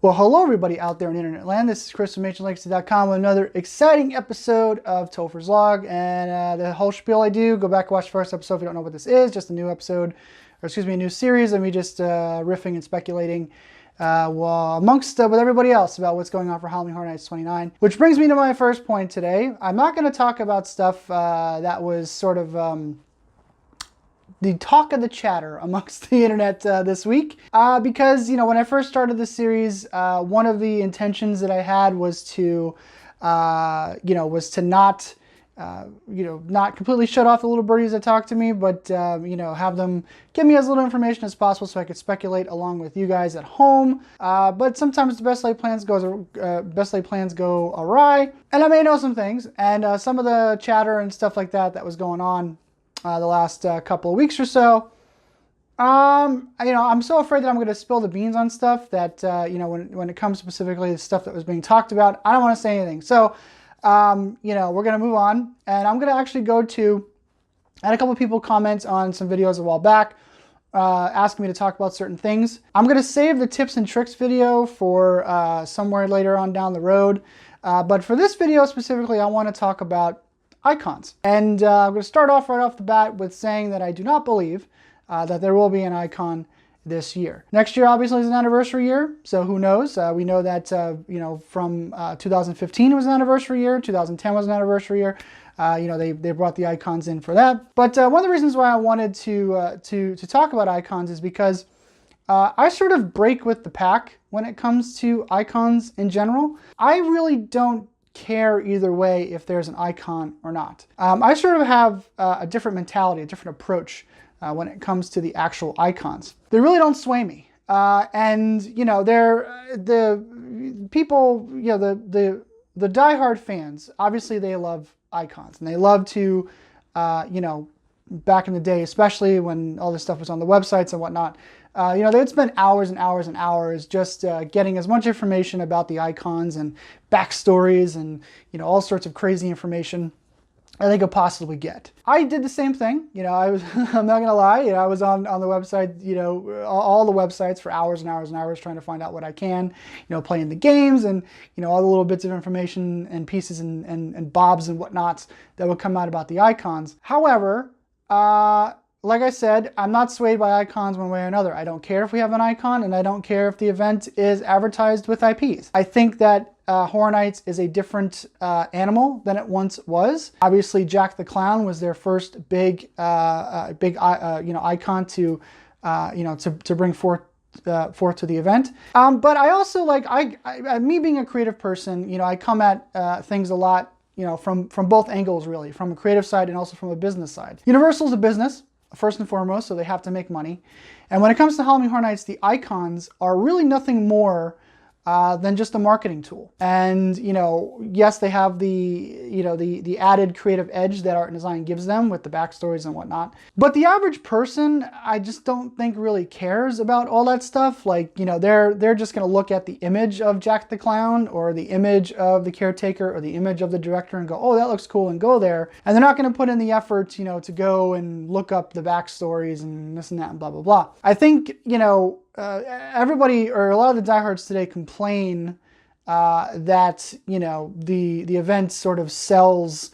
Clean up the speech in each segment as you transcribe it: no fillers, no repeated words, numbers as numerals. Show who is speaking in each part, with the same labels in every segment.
Speaker 1: Well, hello everybody out there in internet land. This is Chris from AncientLegacy.com with another exciting episode of Topher's Log. And the whole spiel I do, go back and watch the first episode if you don't know what this is. Just a new episode, or excuse me, a new series of me just riffing and speculating with everybody else about what's going on for Halloween Horror Nights 29. Which brings me to my first point today. I'm not going to talk about stuff that was sort of the talk of the chatter amongst the internet this week, because when I first started this series, one of the intentions that I had was to not completely shut off the little birdies that talk to me, but have them give me as little information as possible so I could speculate along with you guys at home. But sometimes the best laid plans go awry, and I may know some things, and some of the chatter and stuff like that was going on the last couple of weeks or so. I'm so afraid that I'm going to spill the beans on stuff that, when it comes specifically to stuff that was being talked about, I don't want to say anything. So, we're going to move on, and I'm going to actually I had a couple of people comment on some videos a while back, asking me to talk about certain things. I'm going to save the tips and tricks video for somewhere later on down the road. But for this video specifically, I want to talk about icons. And I'm going to start off right off the bat with saying that I do not believe that there will be an icon this year. Next year obviously is an anniversary year, so who knows? We know that from 2015 was an anniversary year, 2010 was an anniversary year. They brought the icons in for that. But one of the reasons why I wanted to talk about icons is because I sort of break with the pack when it comes to icons in general. I really don't care either way if there's an icon or not. I sort of have a different mentality, a different approach when it comes to the actual icons. They really don't sway me. They're the people, the diehard fans, obviously they love icons, and they love to, back in the day, especially when all this stuff was on the websites and whatnot, they'd spend hours and hours and hours just getting as much information about the icons and backstories and, all sorts of crazy information that they could possibly get. I did the same thing. I'm not gonna lie, I was on the website, all the websites for hours and hours and hours trying to find out what I can, playing the games and, all the little bits of information and pieces and bobs and whatnots that would come out about the icons. However, like I said, I'm not swayed by icons one way or another. I don't care if we have an icon, and I don't care if the event is advertised with IPs. I think that Horror Nights is a different animal than it once was. Obviously, Jack the Clown was their first big icon to bring forth to the event. But I also me being a creative person, I come at things a lot, from both angles really, from a creative side and also from a business side. Universal's a business, first and foremost, so they have to make money. And when it comes to Halloween Horror Nights, the icons are really nothing more than just a marketing tool. And yes, they have the added creative edge that art and design gives them with the backstories and whatnot. But the average person, I just don't think really cares about all that stuff. They're just going to look at the image of Jack the Clown or the image of the caretaker or the image of the director and go, oh, that looks cool, and go there. And they're not going to put in the effort, to go and look up the backstories and this and that and blah, blah, blah. I think, everybody, or a lot of the diehards today, complain that the event sort of sells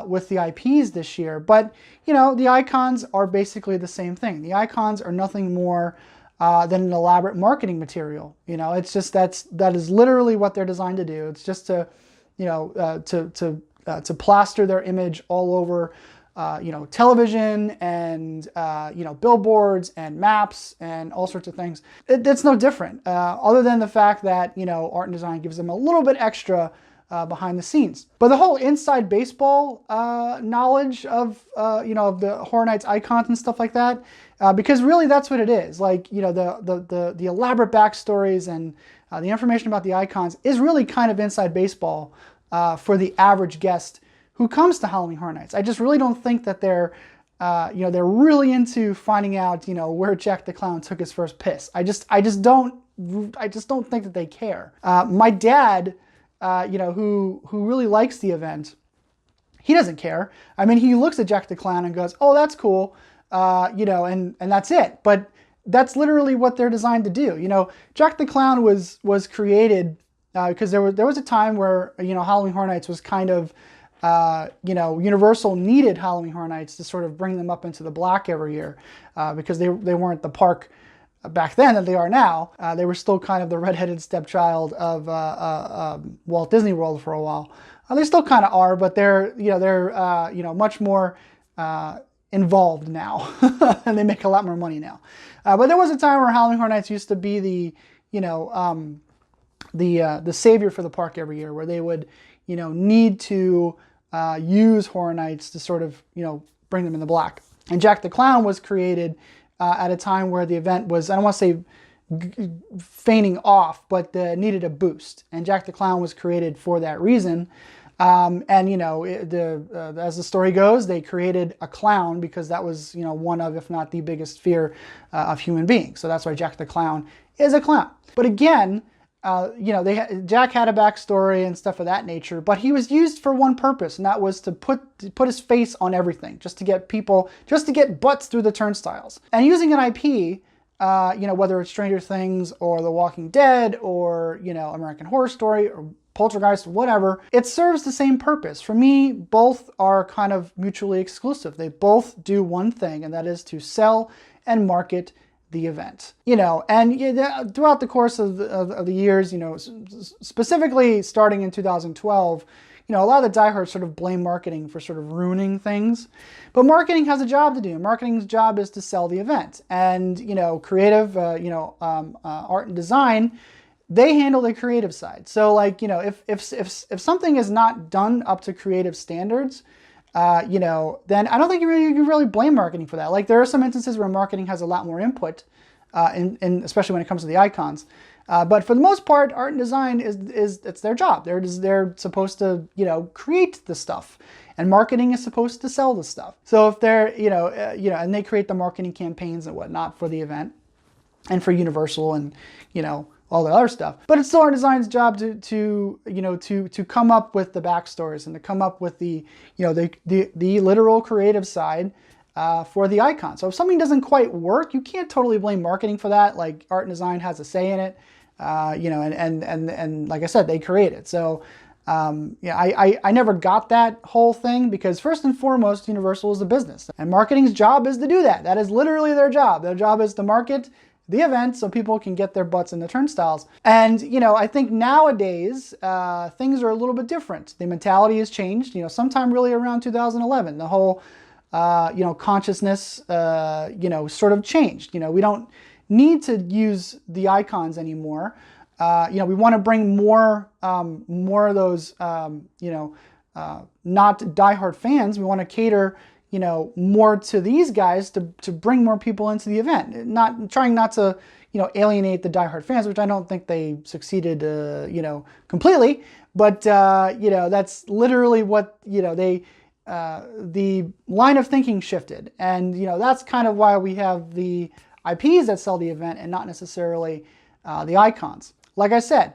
Speaker 1: with the IPs this year, but the icons are basically the same thing. The icons are nothing more than an elaborate marketing material. It's just that is literally what they're designed to do. It's just to to plaster their image all over television and, billboards and maps and all sorts of things. It's no different, other than the fact that, art and design gives them a little bit extra behind the scenes. But the whole inside baseball knowledge of, of the Horror Nights icons and stuff like that, because really that's what it is. The elaborate backstories and the information about the icons is really kind of inside baseball for the average guest who comes to Halloween Horror Nights. I just really don't think that they're really into finding out, where Jack the Clown took his first piss. I just don't think that they care. My dad, who really likes the event, he doesn't care. I mean, he looks at Jack the Clown and goes, "Oh, that's cool," and that's it. But that's literally what they're designed to do. You know, Jack the Clown was created because there was a time where, you know, Halloween Horror Nights was kind of, you know, Universal needed Halloween Horror Nights to sort of bring them up into the black every year because they weren't the park back then that they are now. They were still kind of the redheaded stepchild of Walt Disney World for a while. They still kind of are, but they're you know, much more involved now, and they make a lot more money now. But there was a time where Halloween Horror Nights used to be the, you know, the savior for the park every year, where they would, you know, need to use Horror Nights to sort of, you know, bring them in the black. And Jack the Clown was created at a time where the event was, I don't want to say fainting off, but needed a boost. And Jack the Clown was created for that reason. And, you know, as the story goes, they created a clown because that was, you know, one of, if not the biggest fear of human beings. So that's why Jack the Clown is a clown. But again, you know, Jack had a backstory and stuff of that nature, but he was used for one purpose, and that was to put his face on everything, just to get people, just to get butts through the turnstiles. And using an IP, you know, whether it's Stranger Things or The Walking Dead or, you know, American Horror Story or Poltergeist, whatever, it serves the same purpose. For me, both are kind of mutually exclusive. They both do one thing, and that is to sell and market the event. You know, and throughout the course of the years, you know, specifically starting in 2012, you know, a lot of the diehards sort of blame marketing for sort of ruining things. But marketing has a job to do. Marketing's job is to sell the event. And, you know, creative, you know, art and design, they handle the creative side. So, like, you know, if something is not done up to creative standards, you know, then I don't think you can really blame marketing for that. Like, there are some instances where marketing has a lot more input, especially when it comes to the icons. But for the most part, art and design it's their job. They're supposed to, you know, create the stuff, and marketing is supposed to sell the stuff. So if they're, you know, and they create the marketing campaigns and whatnot for the event, and for Universal, and, you know, all the other stuff. But it's still art design's job to you know, to come up with the backstories and to come up with the, you know, the literal creative side for the icon. So if something doesn't quite work, you can't totally blame marketing for that. Like, art and design has a say in it, you know, and like I said, they create it. So yeah, I never got that whole thing, because first and foremost, Universal is a business, and marketing's job is to do that. That is literally their job. Their job is to market the event so people can get their butts in the turnstiles. And, you know, I think nowadays things are a little bit different. The mentality has changed, you know, sometime really around 2011. The whole, you know, consciousness, you know, sort of changed. You know, we don't need to use the icons anymore. You know, we want to bring more of those, you know, not diehard fans. We want to cater, you know, more to these guys to bring more people into the event. Trying not to, you know, alienate the diehard fans, which I don't think they succeeded, you know, completely. But, you know, that's literally what, you know, the line of thinking shifted. And, you know, that's kind of why we have the IPs that sell the event and not necessarily the icons. Like I said,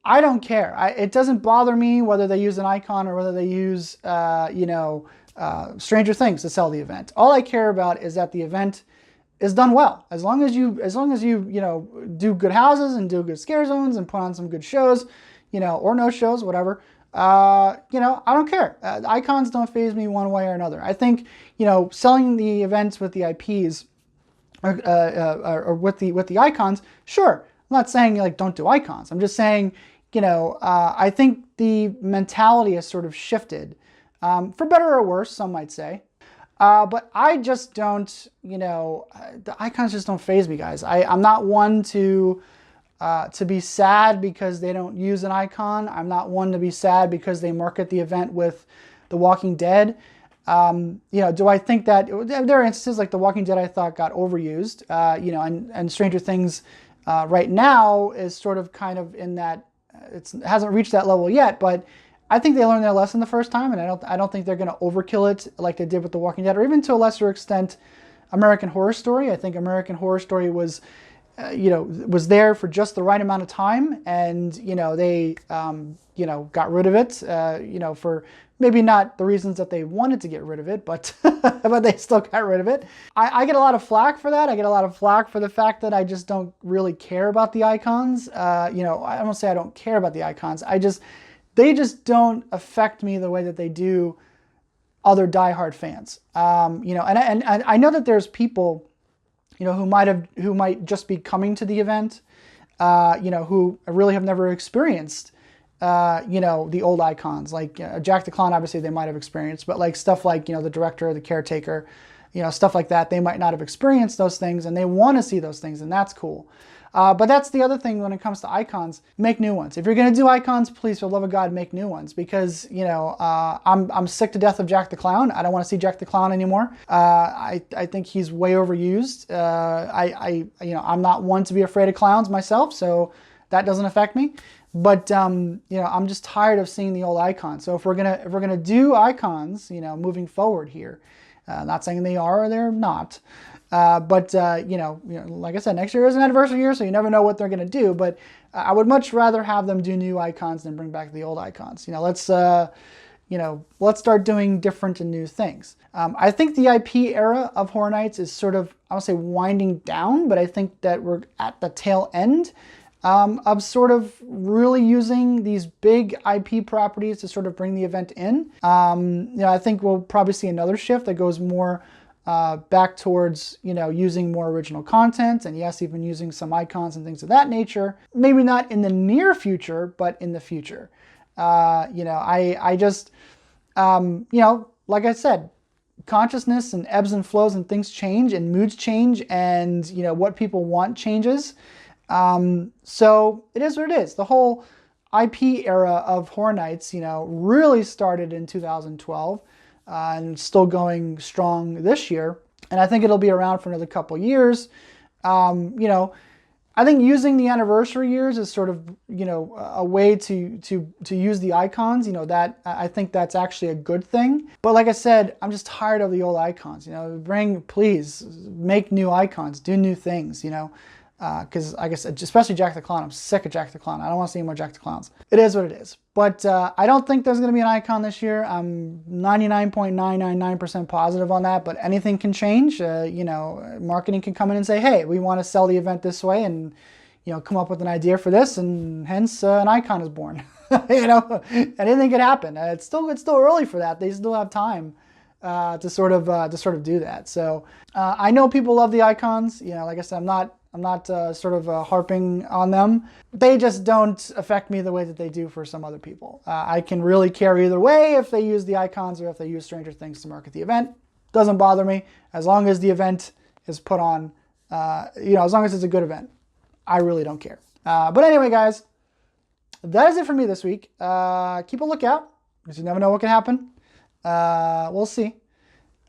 Speaker 1: I don't care. It doesn't bother me whether they use an icon or whether they use, you know, Stranger Things to sell the event. All I care about is that the event is done well. As long as you you know, do good houses and do good scare zones and put on some good shows, you know, or no shows, whatever. You know, I don't care. Icons don't faze me one way or another. I think, you know, selling the events with the IPs or with the icons, sure. I'm not saying, like, don't do icons. I'm just saying, you know, I think the mentality has sort of shifted. For better or worse, some might say. But I just don't, you know, the icons just don't faze me, guys. I'm not one to be sad because they don't use an icon. I'm not one to be sad because they market the event with The Walking Dead. You know, do I think that there are instances like The Walking Dead I thought got overused, you know, and Stranger Things right now is sort of kind of in that, it hasn't reached that level yet, but I think they learned their lesson the first time, and I don't think they're going to overkill it like they did with The Walking Dead, or even to a lesser extent American Horror Story. I think American Horror Story was was there for just the right amount of time, and they got rid of it, for maybe not the reasons that they wanted to get rid of it, but but they still got rid of it. I get a lot of flack for that. I get a lot of flack for the fact that I just don't really care about the icons. I don't say I don't care about the icons. They just don't affect me the way that they do other diehard fans. And I know that there's people, who might just be coming to the event, who really have never experienced, the old icons. Like Jack the Clown, obviously they might have experienced, but like stuff like, the Director, the Caretaker, stuff like that, they might not have experienced those things, and they want to see those things, and that's cool. But that's the other thing when it comes to icons. Make new ones. If you're going to do icons, please, for the love of God, make new ones, because I'm sick to death of Jack the Clown. I don't want to see Jack the Clown anymore. I think he's way overused. I'm not one to be afraid of clowns myself, so that doesn't affect me. But I'm just tired of seeing the old icons. So if we're gonna do icons, moving forward here, not saying they are or they're not. But like I said, next year is an anniversary year, so you never know what they're going to do. But I would much rather have them do new icons than bring back the old icons. Let's start doing different and new things. I think the IP era of Horror Nights is sort of, I don't say winding down, but I think that we're at the tail end of sort of really using these big IP properties to sort of bring the event in. I think we'll probably see another shift that goes more back towards, using more original content, and yes, even using some icons and things of that nature. Maybe not in the near future, but in the future. I just, like I said, consciousness and ebbs and flows and things change and moods change, and, what people want changes. So it is what it is. The whole IP era of Horror Nights, really started in 2012. And still going strong this year, and I think it'll be around for another couple years. I think using the anniversary years is sort of a way to use the icons. That I think that's actually a good thing. But like I said, I'm just tired of the old icons. Please make new icons, do new things. Because like I said, especially Jack the Clown, I'm sick of Jack the Clown. I don't want to see any more Jack the Clowns. It is what it is. But I don't think there's going to be an icon this year. I'm 99.999% positive on that, but anything can change. Marketing can come in and say, hey, we want to sell the event this way, and come up with an idea for this, and hence an icon is born. Anything could happen. It's still early for that. They still have time to sort of do that. So I know people love the icons. Like I said, I'm not harping on them. They just don't affect me the way that they do for some other people. I can really care either way if they use the icons or if they use Stranger Things to market the event. Doesn't bother me as long as the event is put on, as long as it's a good event. I really don't care. But anyway, guys, that is it for me this week. Keep a lookout, because you never know what can happen. We'll see.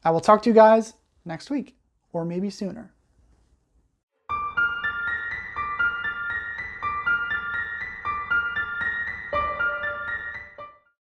Speaker 1: I will talk to you guys next week, or maybe sooner.